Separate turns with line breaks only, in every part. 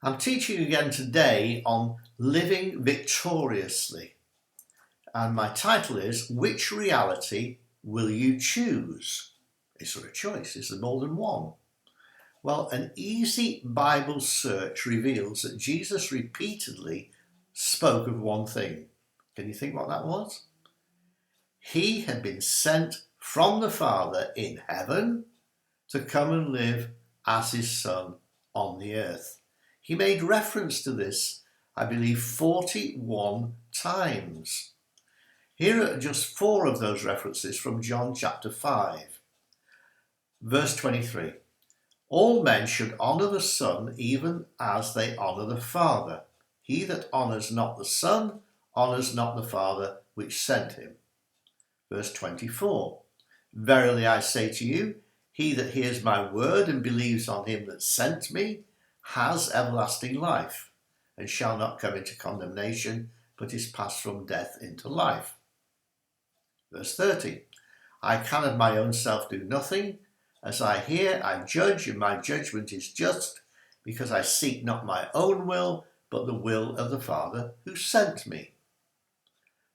I'm teaching again today on living victoriously, and my title is, Which reality will you choose? Is there a choice? Is there more than one? Well, an easy Bible search reveals that Jesus repeatedly spoke of one thing. Can you think what that was? He had been sent from the Father in heaven to come and live as his Son on the earth. He made reference to this, I believe, 41 times. Here are just 4 of those references from John chapter 5. Verse 23. All men should honour the Son even as they honour the Father. He that honours not the Son honours not the Father which sent him. Verse 24. Verily I say to you, he that hears my word and believes on him that sent me has everlasting life, and shall not come into condemnation, but is passed from death into life. Verse 30. I can of my own self do nothing. As I hear, I judge, and my judgment is just, because I seek not my own will, but the will of the Father who sent me.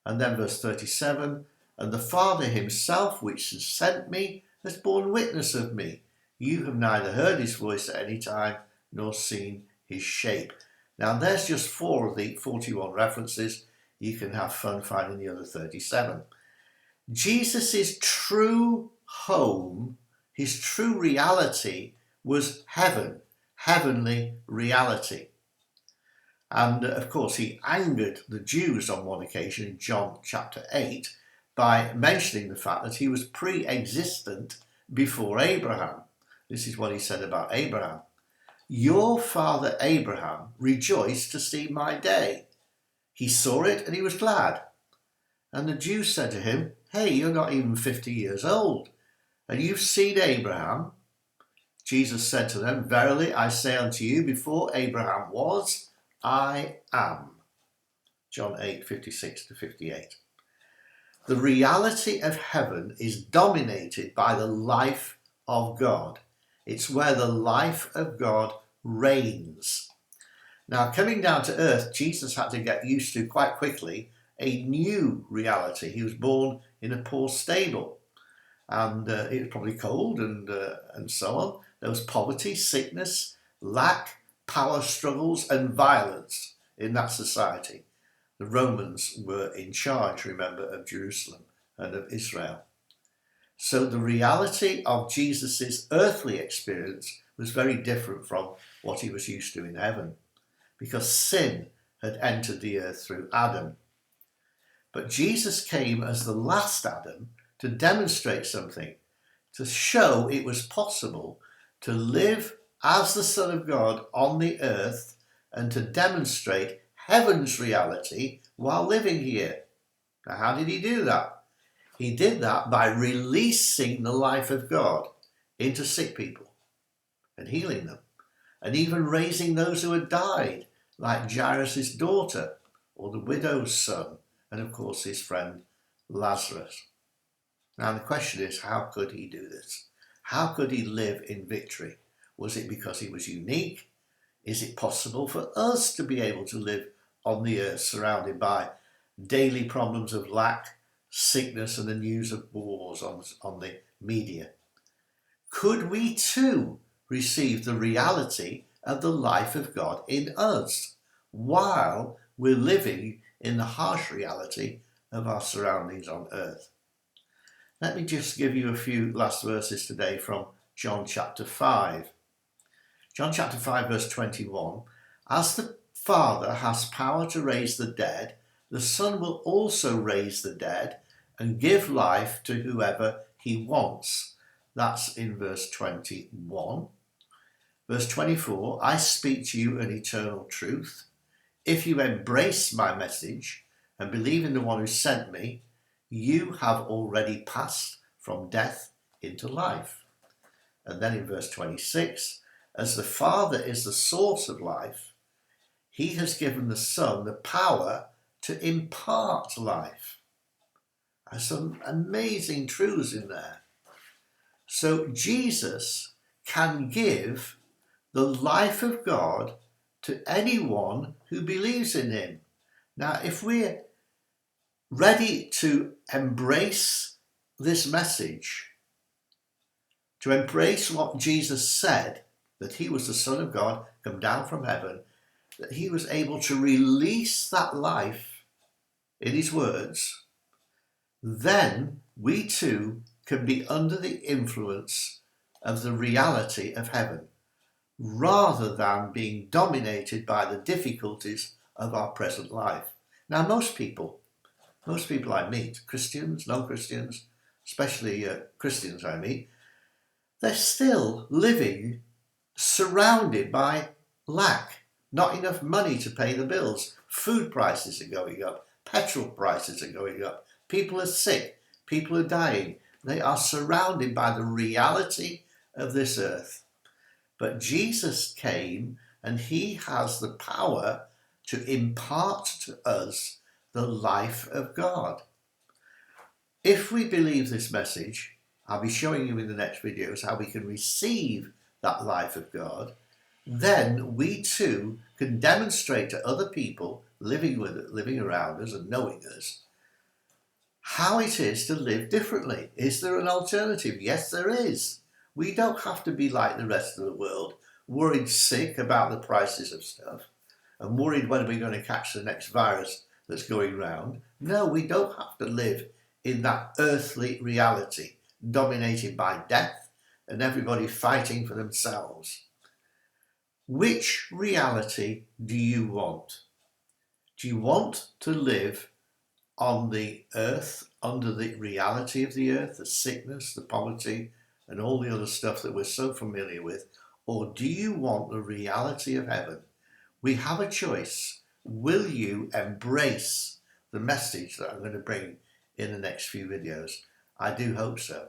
And then verse 37. And the Father himself which has sent me has borne witness of me. You have neither heard his voice at any time, nor seen his shape. Now there's just 4 of the 41 references. You can have fun finding the other 37. Jesus' true home, his true reality, was heaven, heavenly reality. And of course he angered the Jews on one occasion in John chapter 8 by mentioning the fact that he was pre-existent before Abraham. This is what he said about Abraham. Your father Abraham rejoiced to see my day. He saw it and he was glad. And the Jews said to him, hey, you're not even 50 years old, and you've seen Abraham. Jesus said to them, Verily I say unto you, before Abraham was, I am. John 8:56-58. The reality of heaven is dominated by the life of God. It's where the life of God reigns. Now, coming down to earth, Jesus had to get used to quite quickly a new reality. He was born in a poor stable, and it was probably cold and so on. There was poverty, sickness, lack, power struggles, and violence in that society. The Romans were in charge, remember, of Jerusalem and of Israel. So the reality of Jesus' earthly experience was very different from what he was used to in heaven, because sin had entered the earth through Adam. But Jesus came as the last Adam to demonstrate something, to show it was possible to live as the Son of God on the earth and to demonstrate heaven's reality while living here. Now, how did he do that? He did that by releasing the life of God into sick people and healing them, and even raising those who had died, like Jairus' daughter or the widow's son, and of course his friend Lazarus. Now the question is, how could he do this? How could he live in victory? Was it because he was unique? Is it possible for us to be able to live on the earth surrounded by daily problems of lack, sickness, and the news of wars on the media? Could we too receive the reality of the life of God in us while we're living in the harsh reality of our surroundings on earth? Let me just give you a few last verses today from John chapter 5. John chapter 5 verse 21. As the Father has power to raise the dead, the Son will also raise the dead and give life to whoever he wants. That's in verse 21. Verse 24. I speak to you an eternal truth. If you embrace my message and believe in the one who sent me, you have already passed from death into life. And then in verse 26, as the Father is the source of life, he has given the Son the power to impart life. There's some amazing truths in there. So Jesus can give the life of God to anyone who believes in him. Now, if we're ready to embrace this message, to embrace what Jesus said, that he was the Son of God, come down from heaven, that he was able to release that life in his words, then we too can be under the influence of the reality of heaven, rather than being dominated by the difficulties of our present life. Now, most people I meet, Christians, non-Christians, especially Christians I meet, they're still living surrounded by lack, not enough money to pay the bills. Food prices are going up, petrol prices are going up, people are sick, people are dying. They are surrounded by the reality of this earth. But Jesus came and he has the power to impart to us the life of God. If we believe this message, I'll be showing you in the next videos how we can receive that life of God, then we too can demonstrate to other people living around us and knowing us how it is to live differently. Is there an alternative? Yes, there is. We don't have to be like the rest of the world, worried sick about the prices of stuff and worried when we're going to catch the next virus that's going round. No, we don't have to live in that earthly reality dominated by death and everybody fighting for themselves. Which reality do you want? Do you want to live on the earth, under the reality of the earth, the sickness, the poverty, and all the other stuff that we're so familiar with? Or do you want the reality of heaven? We have a choice. Will you embrace the message that I'm going to bring in the next few videos? I do hope so.